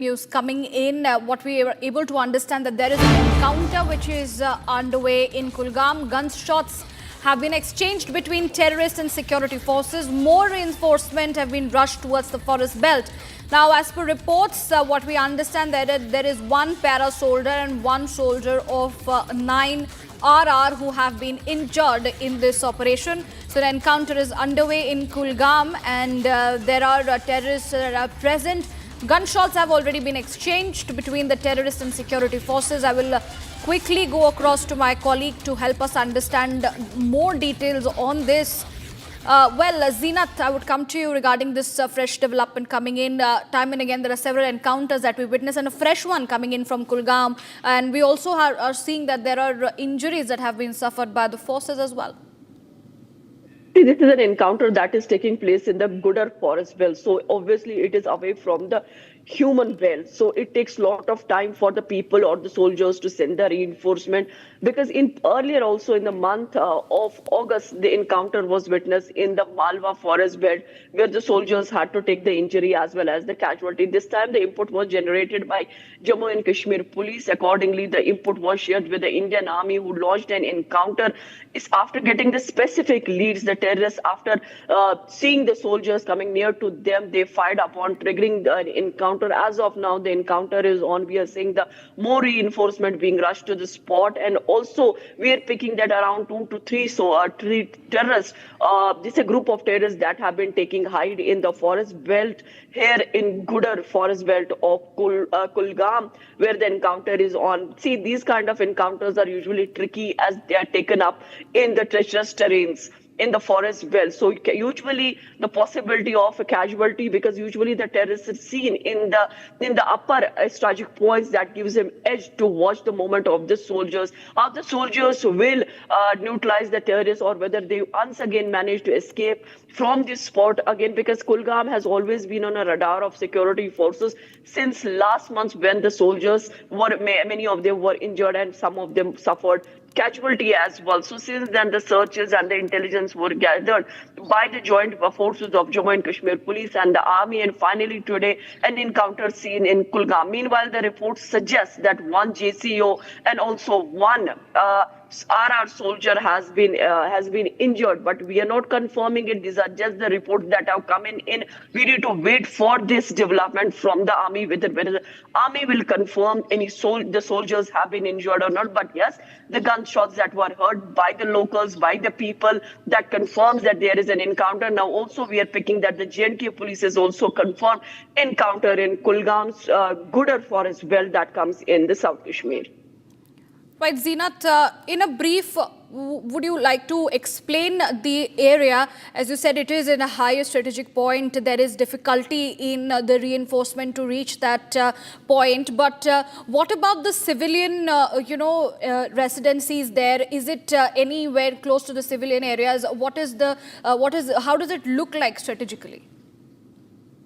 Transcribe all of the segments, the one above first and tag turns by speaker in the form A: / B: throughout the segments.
A: News coming in, what we were able to understand that there is an encounter which is underway in Kulgam. Gunshots have been exchanged between terrorists and security forces. More reinforcement have been rushed towards the forest belt. Now, as per reports, what we understand that there is one para soldier and one soldier of 9 RR who have been injured in this operation. So the encounter is underway in Kulgam, and there are terrorists that are present. Gunshots have already been exchanged between the terrorists and security forces. I will quickly go across to my colleague to help us understand more details on this. Zeenat, I would come to you regarding this fresh development coming in. Time and again, there are several encounters that we witness, and a fresh one coming in from Kulgam. And we also are seeing that there are injuries that have been suffered by the forces as well.
B: See, this is an encounter that is taking place in the Gudar forest belt. So obviously it is away from the human belt. So it takes a lot of time for the people or the soldiers to send the reinforcement. Because earlier also in the month of August, the encounter was witnessed in the Malwa forest belt, where the soldiers had to take the injury as well as the casualty. This time the input was generated by Jammu and Kashmir police. Accordingly, the input was shared with the Indian Army, who launched an encounter. It's after getting the specific leads, the terrorists, after seeing the soldiers coming near to them, they fired upon, triggering the encounter. As of now, the encounter is on. We are seeing the more reinforcement being rushed to the spot, and also we are picking that around 2 to 3 three terrorists. This is a group of terrorists that have been taking hide in the forest belt here in Gudar forest belt of Kulgam, where the encounter is on. See, these kind of encounters are usually tricky as they are taken up in the treacherous terrains in the forest belt. So usually the possibility of a casualty, because usually the terrorists are seen in the upper strategic points, that gives them edge to watch the movement of the soldiers. How the soldiers will neutralize the terrorists, or whether they once again manage to escape from this spot again, because Kulgam has always been on a radar of security forces since last month, when the soldiers were, many of them were injured and some of them suffered casualty as well. So since then, the searches and the intelligence were gathered by the joint forces of Jammu and Kashmir police and the army, and finally today an encounter seen in Kulgam. Meanwhile, the reports suggest that one JCO and also one RR soldier has been injured, but we are not confirming it. These are just the reports that have come in. We need to wait for this development from the army, whether the army will confirm the soldiers have been injured or not. But yes, the gunshots that were heard by the locals, by the people, that confirms that there is an encounter. Now also we are picking that the JNK police has also confirmed encounter in Kulgam's Gudar forest belt that comes in the South Kashmir.
A: Right, Zeenat, in a brief, would you like to explain the area? As you said, it is in a higher strategic point. There is difficulty in the reinforcement to reach that point. But what about the civilian, residencies there? Is it anywhere close to the civilian areas? How does it look like strategically?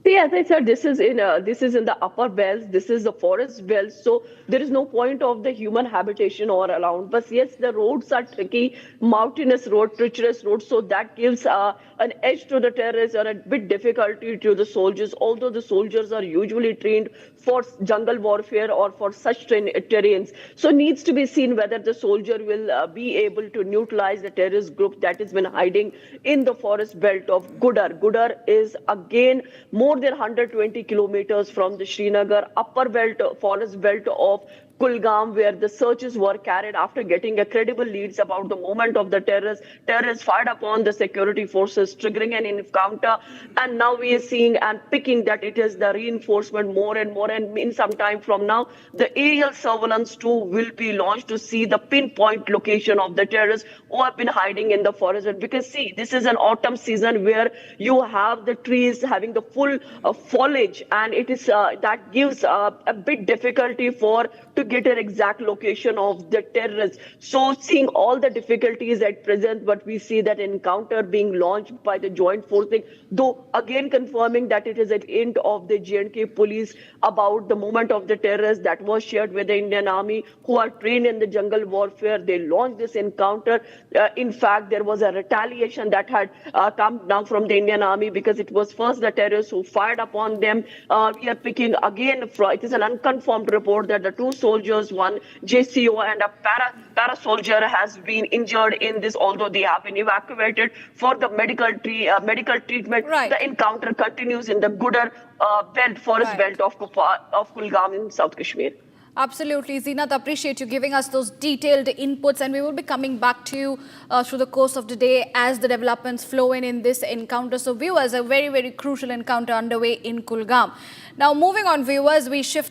B: See, as I said, this is in the upper belts. This is the forest belt, so there is no point of the human habitation or around. But yes, the roads are tricky, mountainous road, treacherous road, so that gives an edge to the terrorists or a bit difficulty to the soldiers. Although the soldiers are usually trained for jungle warfare or for such terrains, so needs to be seen whether the soldier will be able to neutralize the terrorist group that has been hiding in the forest belt of Gudar. Gudar is again more than 120 kilometers from the Srinagar upper belt, forest belt of Kulgam, where the searches were carried after getting a credible leads about the movement of the terrorists. Terrorists fired upon the security forces, triggering an encounter. And now we are seeing and picking that it is the reinforcement more and more. And in some time from now, the aerial surveillance too will be launched to see the pinpoint location of the terrorists who have been hiding in the forest. Because see, this is an autumn season where you have the trees having the full foliage, and it is that gives a bit difficulty to get an exact location of the terrorists. So seeing all the difficulties at present, but we see that encounter being launched by the joint forcing, though again confirming that it is at end of the J&K police about the movement of the terrorists that was shared with the Indian Army, who are trained in the jungle warfare. They launched this encounter. In fact, there was a retaliation that had come down from the Indian Army because it was first the terrorists who fired upon them. We are picking again, it is an unconfirmed report that the two soldiers, one JCO and a para soldier, has been injured in this, although they have been evacuated for the medical treatment.
A: Right.
B: The encounter continues in the Gudar forest belt of Kulgam in South Kashmir.
A: Absolutely. Zeenat, appreciate you giving us those detailed inputs, and we will be coming back to you through the course of the day as the developments flow in this encounter. So viewers, a very, very crucial encounter underway in Kulgam. Now moving on, viewers, we shift